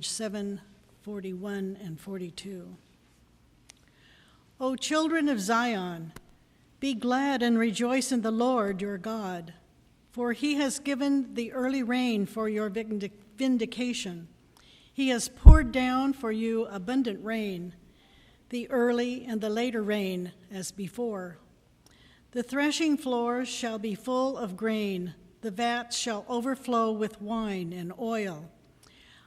page 741 and 42. O children of Zion, be glad and rejoice in the Lord your God, for he has given the early rain for your vindication. He has poured down for you abundant rain, the early and the later rain as before. The threshing floors shall be full of grain, the vats shall overflow with wine and oil.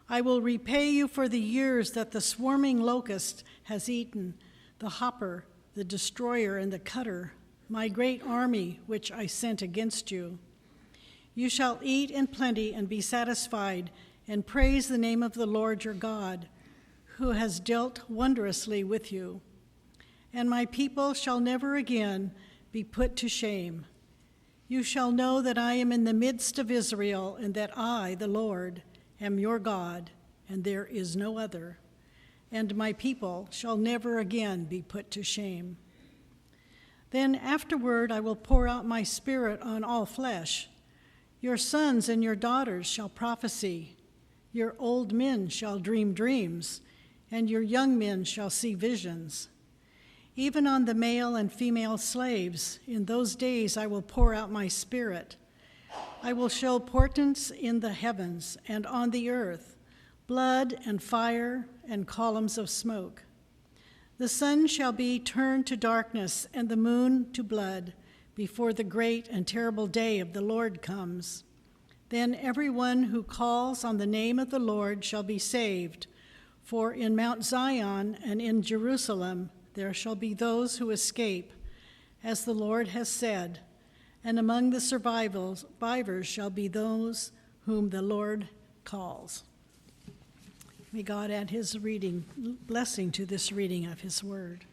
I will repay you for the years that the swarming locust has eaten, the hopper, the destroyer, and the cutter, my great army which I sent against you. You shall eat in plenty and be satisfied, and praise the name of the Lord your God, who has dealt wondrously with you. And my people shall never again be put to shame. You shall know that I am in the midst of Israel, and that I, the Lord, am your God, and there is no other. And my people shall never again be put to shame. Then afterward I will pour out my spirit on all flesh. Your sons and your daughters shall prophesy. Your old men shall dream dreams, and your young men shall see visions. Even on the male and female slaves, in those days I will pour out my spirit. I will show portents in the heavens and on the earth, blood and fire and columns of smoke. The sun shall be turned to darkness and the moon to blood before the great and terrible day of the Lord comes. Then everyone who calls on the name of the Lord shall be saved. For in Mount Zion and in Jerusalem there shall be those who escape, as the Lord has said, and among the survivors shall be those whom the Lord calls. May God add his blessing to this reading of his word.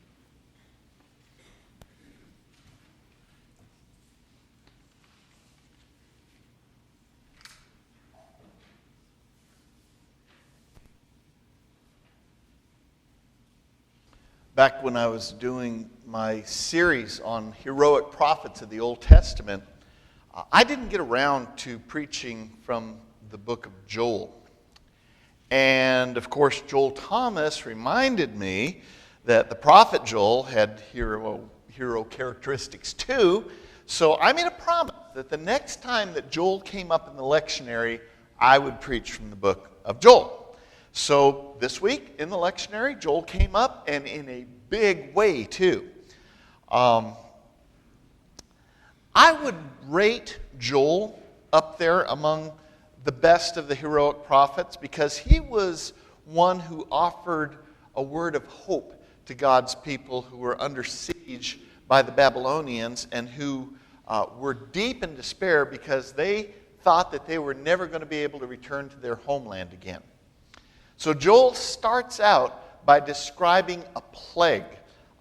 Back when I was doing my series on heroic prophets of the Old Testament, I didn't get around to preaching from the book of Joel. And of course, Joel Thomas reminded me that the prophet Joel had hero characteristics too. So I made a promise that the next time that Joel came up in the lectionary, I would preach from the book of Joel. So this week in the lectionary, Joel came up, and in a big way too. I would rate Joel up there among the best of the heroic prophets because he was one who offered a word of hope to God's people who were under siege by the Babylonians and who were deep in despair because they thought that they were never going to be able to return to their homeland again. So Joel starts out by describing a plague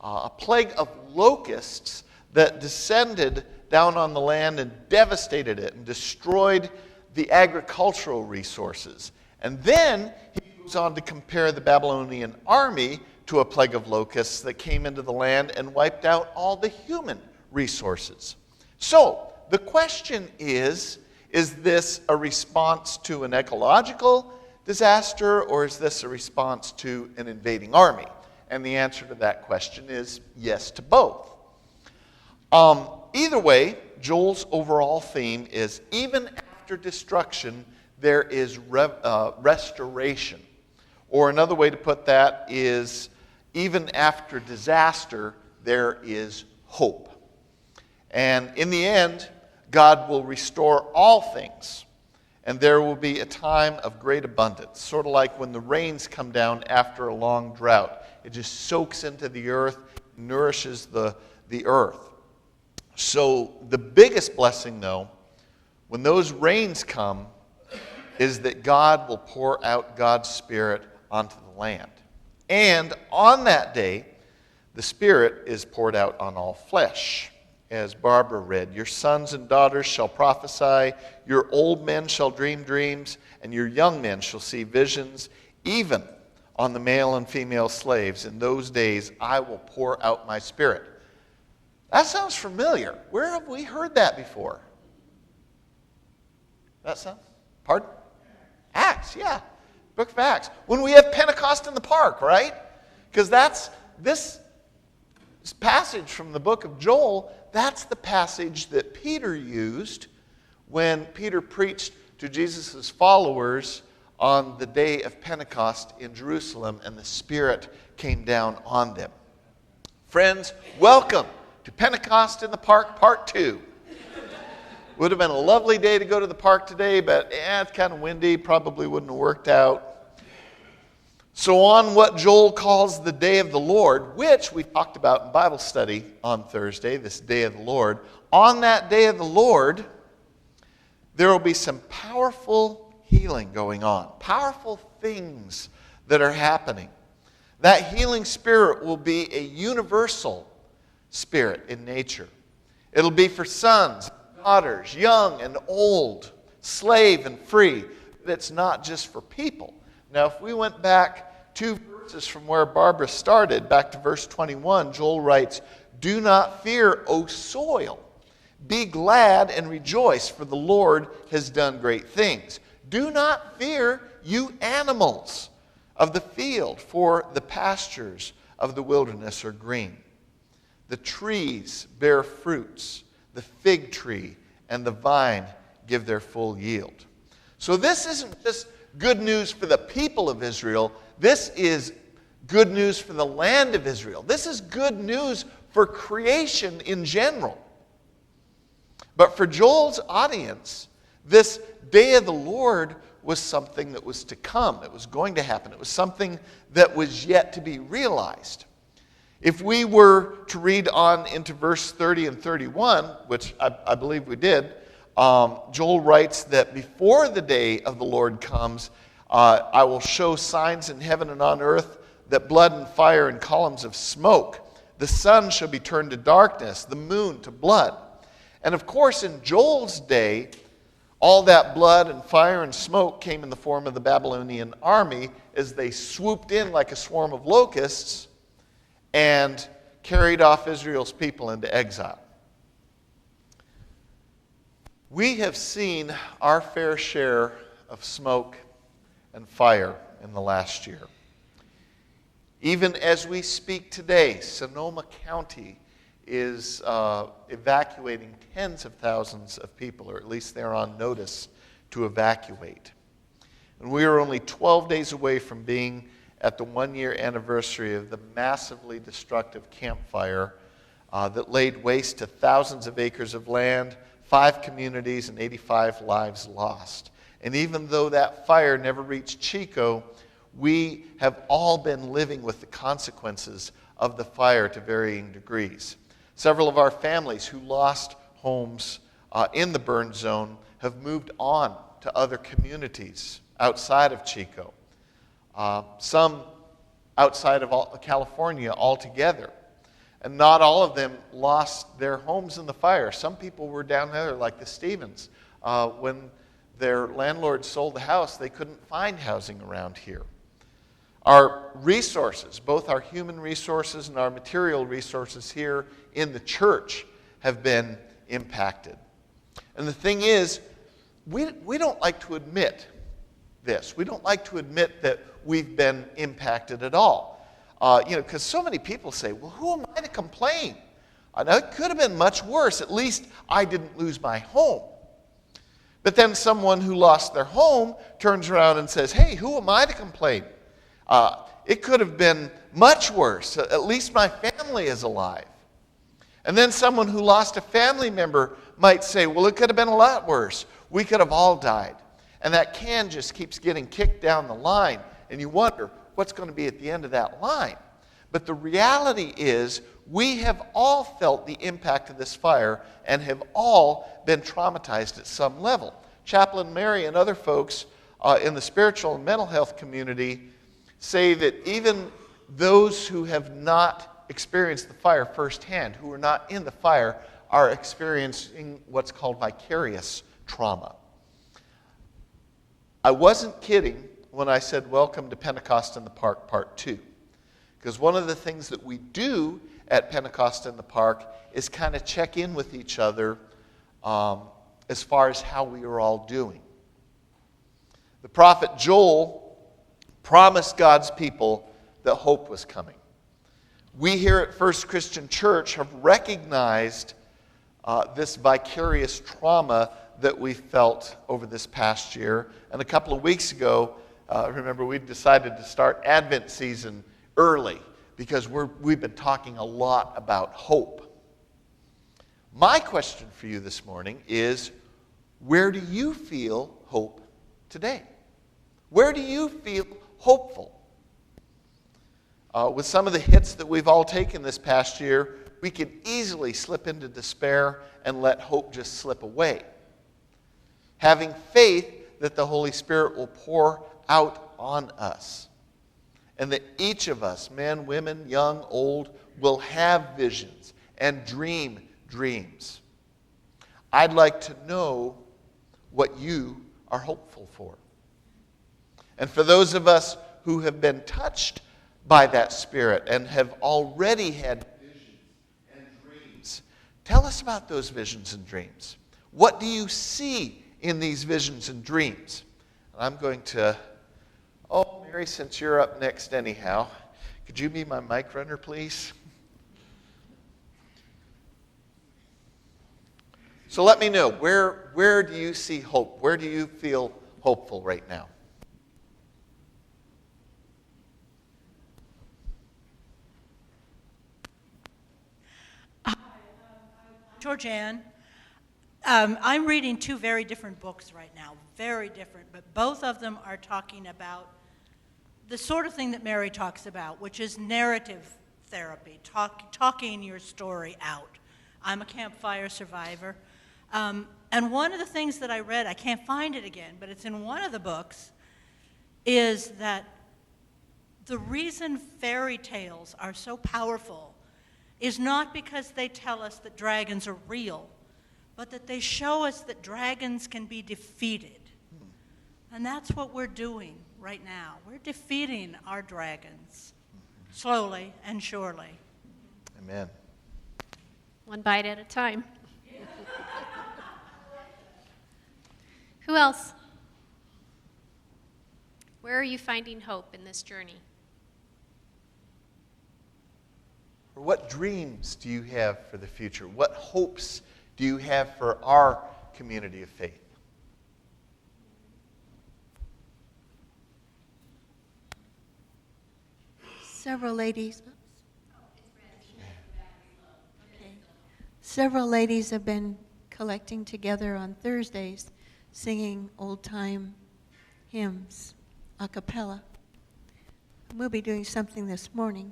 of locusts that descended down on the land and devastated it and destroyed the agricultural resources. And then he moves on to compare the Babylonian army to a plague of locusts that came into the land and wiped out all the human resources. So the question is this a response to an ecological disaster, or is this a response to an invading army? And the answer to that question is yes to both. Either way, Joel's overall theme is even after destruction, there is restoration. Or another way to put that is even after disaster, there is hope. And in the end, God will restore all things. And there will be a time of great abundance, sort of like when the rains come down after a long drought. It just soaks into the earth, nourishes the earth. So the biggest blessing, though, when those rains come, is that God will pour out God's Spirit onto the land. And on that day, the Spirit is poured out on all flesh. As Barbara read, your sons and daughters shall prophesy, your old men shall dream dreams, and your young men shall see visions, even on the male and female slaves. In those days I will pour out my Spirit. That sounds familiar. Where have we heard that before? That sound? Pardon? Acts, yeah. Book of Acts. When we have Pentecost in the park, right? Because that's this passage from the book of Joel, that's the passage that Peter used when Peter preached to Jesus' followers on the day of Pentecost in Jerusalem, and the Spirit came down on them. Friends, welcome to Pentecost in the Park, Part 2. Would have been a lovely day to go to the park today, but it's kind of windy, probably wouldn't have worked out. So on what Joel calls the day of the Lord, which we talked about in Bible study on Thursday, this day of the Lord, on that day of the Lord, there will be some powerful healing going on, powerful things that are happening. That healing spirit will be a universal spirit in nature. It'll be for sons, daughters, young and old, slave and free. But it's not just for people. Now, if we went back 2 verses from where Barbara started, back to verse 21, Joel writes, "Do not fear, O soil. Be glad and rejoice, for the Lord has done great things. Do not fear, you animals of the field, for the pastures of the wilderness are green. The trees bear fruits, the fig tree and the vine give their full yield." So this isn't just good news for the people of Israel. This is good news for the land of Israel. This is good news for creation in general. But for Joel's audience, this day of the Lord was something that was to come. It was going to happen. It was something that was yet to be realized. If we were to read on into verse 30 and 31, which I believe we did, Joel writes that before the day of the Lord comes, I will show signs in heaven and on earth, that blood and fire and columns of smoke. The sun shall be turned to darkness, the moon to blood. And of course, in Joel's day, all that blood and fire and smoke came in the form of the Babylonian army as they swooped in like a swarm of locusts and carried off Israel's people into exile. We have seen our fair share of smoke and fire in the last year. Even as we speak today, Sonoma County is evacuating tens of thousands of people, or at least they're on notice to evacuate. And we are only 12 days away from being at the one-year anniversary of the massively destructive Camp Fire that laid waste to thousands of acres of land, 5 communities, and 85 lives lost. And even though that fire never reached Chico, we have all been living with the consequences of the fire to varying degrees. Several of our families who lost homes in the burn zone have moved on to other communities outside of Chico. Some outside of California altogether. And not all of them lost their homes in the fire. Some people were down there, like the Stevens. When their landlord sold the house, they couldn't find housing around here. Our resources, both our human resources and our material resources here in the church, have been impacted. And the thing is, we don't like to admit this. We don't like to admit that we've been impacted at all. Because so many people say, well, who am I to complain? Now, it could have been much worse. At least I didn't lose my home. But then someone who lost their home turns around and says, hey, who am I to complain? It could have been much worse. At least my family is alive. And then someone who lost a family member might say, well, it could have been a lot worse. We could have all died. And that can just keeps getting kicked down the line. And you wonder, what's going to be at the end of that line? But the reality is, we have all felt the impact of this fire and have all been traumatized at some level. Chaplain Mary and other folks in the spiritual and mental health community say that even those who have not experienced the fire firsthand, who are not in the fire, are experiencing what's called vicarious trauma. I wasn't kidding when I said, welcome to Pentecost in the Park, Part 2. Because one of the things that we do at Pentecost in the Park is kind of check in with each other as far as how we are all doing. The prophet Joel promised God's people that hope was coming. We here at First Christian Church have recognized this vicarious trauma that we felt over this past year. And a couple of weeks ago, remember, we decided to start Advent season early because we've been talking a lot about hope. My question for you this morning is, where do you feel hope today? Where do you feel hopeful? With some of the hits that we've all taken this past year, we could easily slip into despair and let hope just slip away. Having faith that the Holy Spirit will pour out on us, and that each of us, men, women, young, old, will have visions and dream dreams. I'd like to know what you are hopeful for. And for those of us who have been touched by that Spirit and have already had visions and dreams, tell us about those visions and dreams. What do you see in these visions and dreams? I'm going to, Mary, since you're up next anyhow, could you be my mic runner, please? So let me know, where do you see hope? Where do you feel hopeful right now? Georgianne. I'm reading two very different books right now, very different, but both of them are talking about the sort of thing that Mary talks about, which is narrative therapy, talking your story out. I'm a campfire survivor. And one of the things that I read, I can't find it again, but it's in one of the books, is that the reason fairy tales are so powerful is not because they tell us that dragons are real, but that they show us that dragons can be defeated. And that's what we're doing right now. We're defeating our dragons, slowly and surely. Amen. One bite at a time. Who else? Where are you finding hope in this journey? Or what dreams do you have for the future? What hopes do you have for our community of faith? Several ladies have been collecting together on Thursdays, singing old-time hymns, a cappella. We'll be doing something this morning.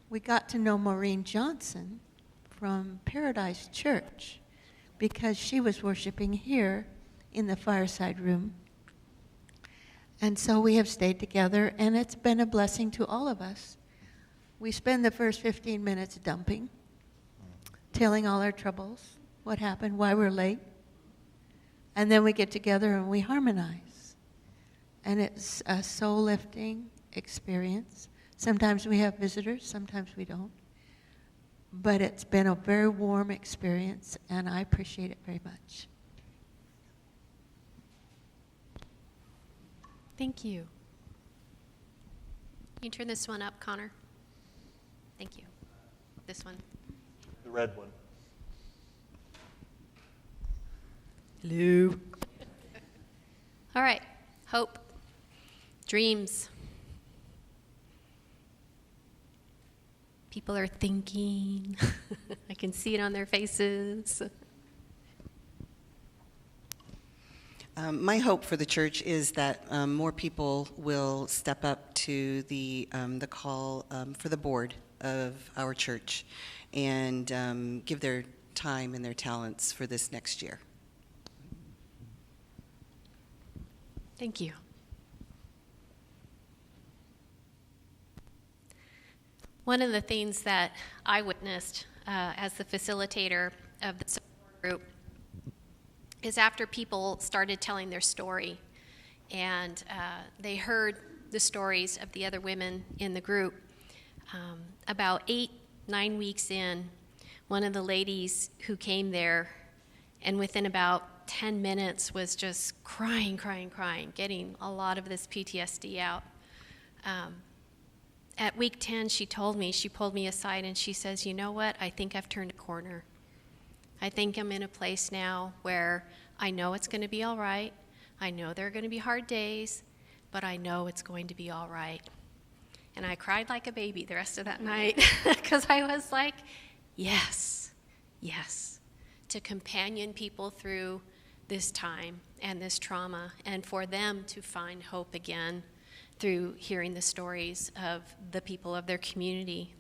We got to know Maureen Johnson from Paradise Church because she was worshiping here in the fireside room. And so we have stayed together, and it's been a blessing to all of us. We spend the first 15 minutes dumping, telling all our troubles, what happened, why we're late. And then we get together and we harmonize. And it's a soul-lifting experience. Sometimes we have visitors, sometimes we don't. But it's been a very warm experience, and I appreciate it very much. Thank you. Can you turn this one up, Connor? Thank you. This one. The red one. Hello. All right. Hope. Dreams. People are thinking. I can see it on their faces. My hope for the church is that more people will step up to the call for the board of our church and give their time and their talents for this next year. Thank you. One of the things that I witnessed as the facilitator of the support group is after people started telling their story and they heard the stories of the other women in the group, about 8-9 weeks in, one of the ladies who came there and within about 10 minutes was just crying, getting a lot of this PTSD out. At week 10, she pulled me aside and she says, you know what, I think I've turned a corner. I think I'm in a place now where I know it's going to be all right. I know there are going to be hard days, but I know it's going to be all right. And I cried like a baby the rest of that night because I was like, yes, to companion people through this time and this trauma, and for them to find hope again through hearing the stories of the people of their community.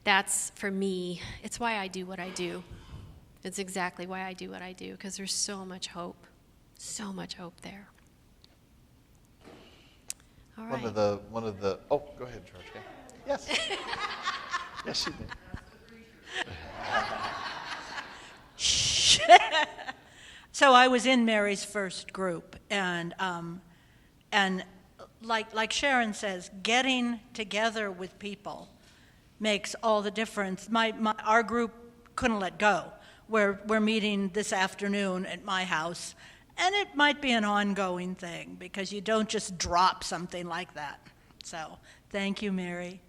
That's, for me, it's why I do what I do. It's exactly why I do what I do, because there's so much hope there. All right. One of the, oh, go ahead, George. Yes. Yes, she did. So I was in Mary's first group, and like Sharon says, getting together with people makes all the difference. Our group couldn't let go. We're meeting this afternoon at my house, and it might be an ongoing thing because you don't just drop something like that. So thank you, Mary.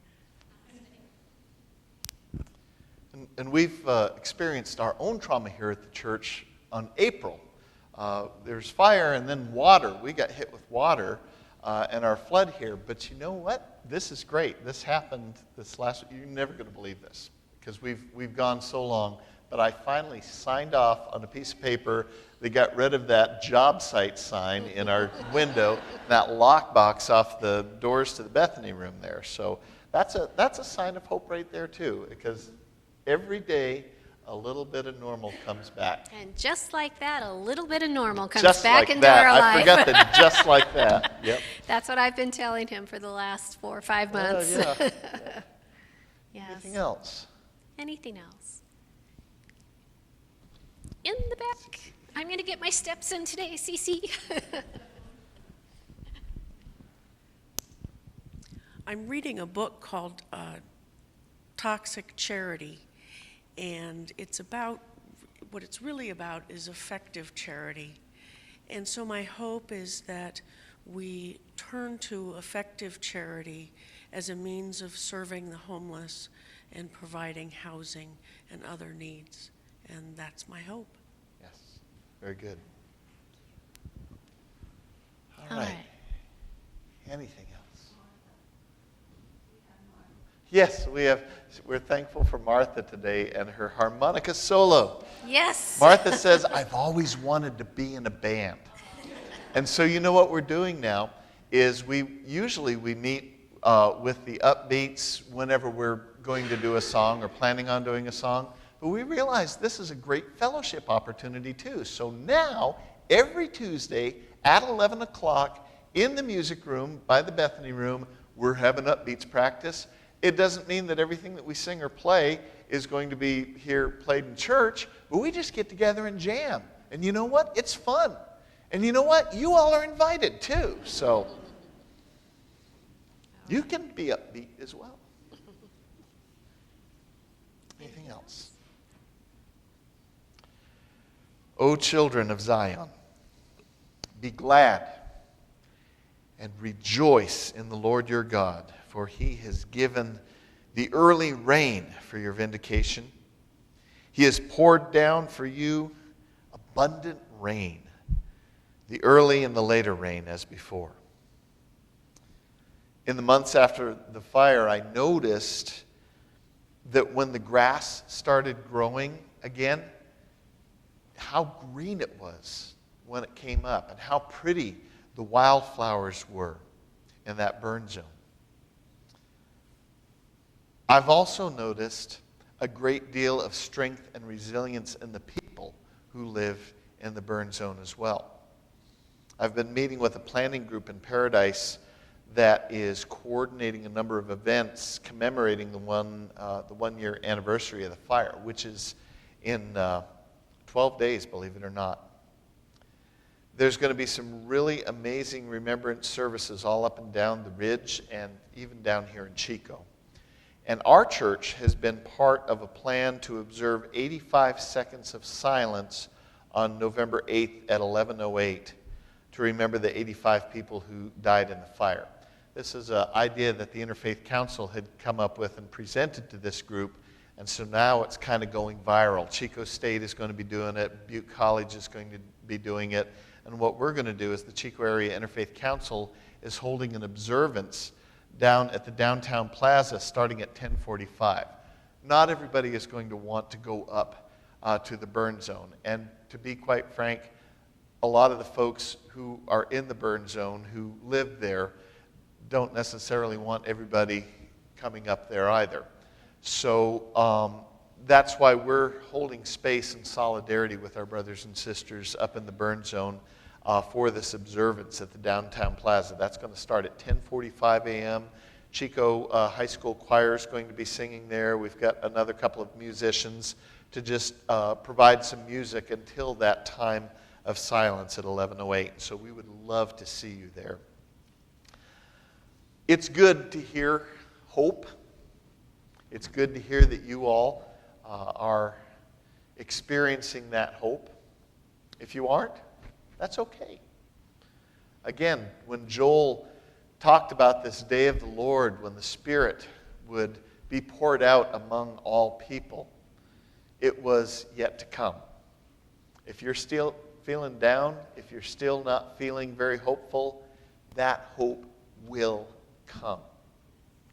And we've experienced our own trauma here at the church on April. There's fire and then water. We got hit with water and our flood here. But you know what? This is great. This happened this last week. You're never going to believe this because we've gone so long. But I finally signed off on a piece of paper. They got rid of that job site sign in our window, that lockbox off the doors to the Bethany room there. So that's a sign of hope right there too, because every day a little bit of normal comes back. And just like that, a little bit of normal comes Just back like into that. our life. I forgot that. Just like that. Yep. That's what I've been telling him for the last 4 or 5 months. Yeah. Yes. Anything else? Anything else? In the back. I'm going to get my steps in today, Cece. I'm reading a book called Toxic Charity, and it's about, what it's really about is effective charity. And so my hope is that we turn to effective charity as a means of serving the homeless and providing housing and other needs. And that's my hope. Yes. Very good. All right. Anything else? Yes, we're thankful for Martha today and her harmonica solo. Yes. Martha says, I've always wanted to be in a band. And so you know what we're doing now is we meet with the upbeats whenever we're going to do a song or planning on doing a song. But we realize this is a great fellowship opportunity too. So now, every Tuesday at 11 o'clock in the music room by the Bethany room, we're having upbeats practice. It doesn't mean that everything that we sing or play is going to be here played in church, but we just get together and jam. And you know what? It's fun. And you know what? You all are invited too. So you can be upbeat as well. Anything else? O children of Zion, be glad and rejoice in the Lord your God, for he has given the early rain for your vindication. He has poured down for you abundant rain, the early and the later rain as before. In the months after the fire, I noticed that when the grass started growing again, how green it was when it came up and how pretty the wildflowers were in that burn zone. I've also noticed a great deal of strength and resilience in the people who live in the burn zone as well. I've been meeting with a planning group in Paradise that is coordinating a number of events commemorating the 1-year anniversary of the fire, which is in 12 days, believe it or not. There's going to be some really amazing remembrance services all up and down the ridge and even down here in Chico. And our church has been part of a plan to observe 85 seconds of silence on November 8th at 11:08 to remember the 85 people who died in the fire. This is an idea that the Interfaith Council had come up with and presented to this group, and so now it's kind of going viral. Chico State is going to be doing it, Butte College is going to be doing it, and what we're going to do is the Chico Area Interfaith Council is holding an observance down at the downtown plaza starting at 10:45. Not everybody is going to want to go up to the burn zone, and to be quite frank, a lot of the folks who are in the burn zone who live there don't necessarily want everybody coming up there either. So that's why we're holding space in solidarity with our brothers and sisters up in the burn zone for this observance at the downtown plaza. That's going to start at 10:45 a.m. Chico High School Choir is going to be singing there. We've got another couple of musicians to just provide some music until that time of silence at 11:08. So we would love to see you there. It's good to hear hope. It's good to hear that you all are experiencing that hope. If you aren't, that's okay. Again, when Joel talked about this day of the Lord, when the Spirit would be poured out among all people, it was yet to come. If you're still feeling down, if you're still not feeling very hopeful, that hope will come.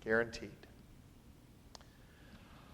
Guaranteed.